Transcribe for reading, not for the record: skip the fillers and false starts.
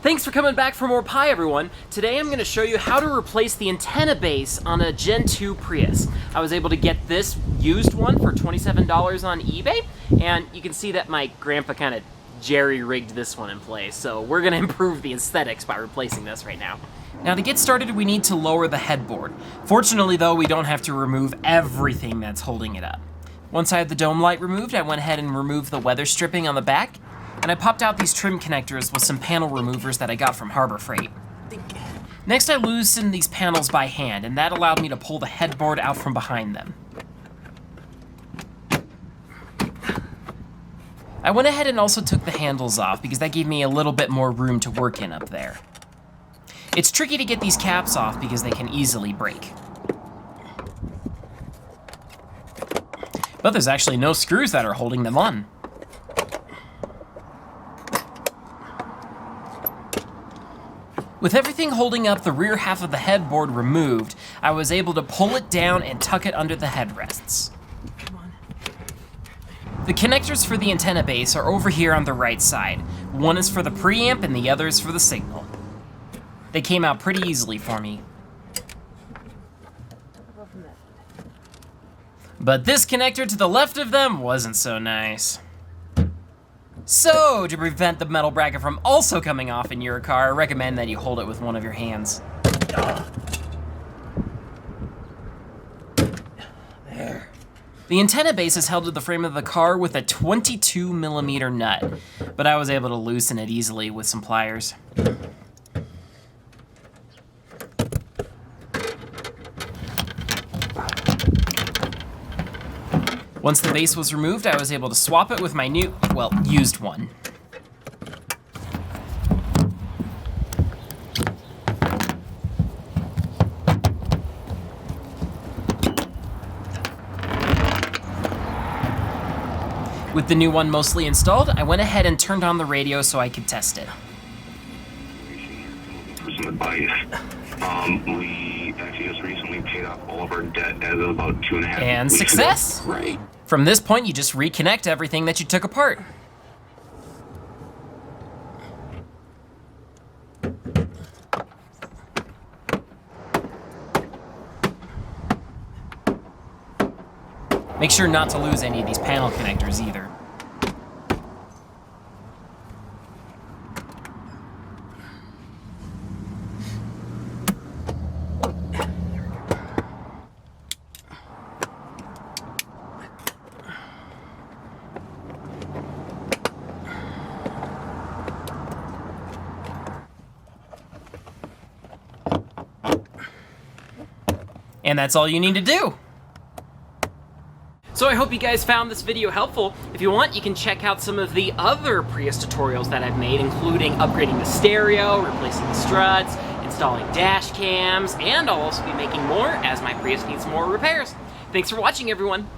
Thanks for coming back for more pie, everyone. Today I'm going to show you how to replace the antenna base on a Gen 2 Prius. I was able to get this used one for $27 on eBay, and you can see that my grandpa kind of jerry-rigged this one in place, so we're going to improve the aesthetics by replacing this right now. Now to get started, we need to lower the headboard. Fortunately though, we don't have to remove everything that's holding it up. Once I had the dome light removed, I went ahead and removed the weather stripping on the back, and I popped out these trim connectors with some panel removers that I got from Harbor Freight. Next I loosened these panels by hand, and that allowed me to pull the headboard out from behind them. I went ahead and also took the handles off because that gave me a little bit more room to work in up there. It's tricky to get these caps off because they can easily break. But there's actually no screws that are holding them on. With everything holding up the rear half of the headboard removed, I was able to pull it down and tuck it under the headrests. The connectors for the antenna base are over here on the right side. One is for the preamp and the other is for the signal. They came out pretty easily for me. But this connector to the left of them wasn't so nice. So, to prevent the metal bracket from also coming off in your car, I recommend that you hold it with one of your hands. There. The antenna base is held to the frame of the car with a 22mm nut, but I was able to loosen it easily with some pliers. Once the base was removed, I was able to swap it with my new, well, used one. With the new one mostly installed, I went ahead and turned on the radio so I could test it. Some advice. We actually just recently paid off all of our debt as of about 2.5 And weeks success! ago. Right. From this point, you just reconnect everything that you took apart. Make sure not to lose any of these panel connectors either. And that's all you need to do. So I hope you guys found this video helpful. If you want, you can check out some of the other Prius tutorials that I've made, including upgrading the stereo, replacing the struts, installing dash cams, and I'll also be making more as my Prius needs more repairs. Thanks for watching, everyone.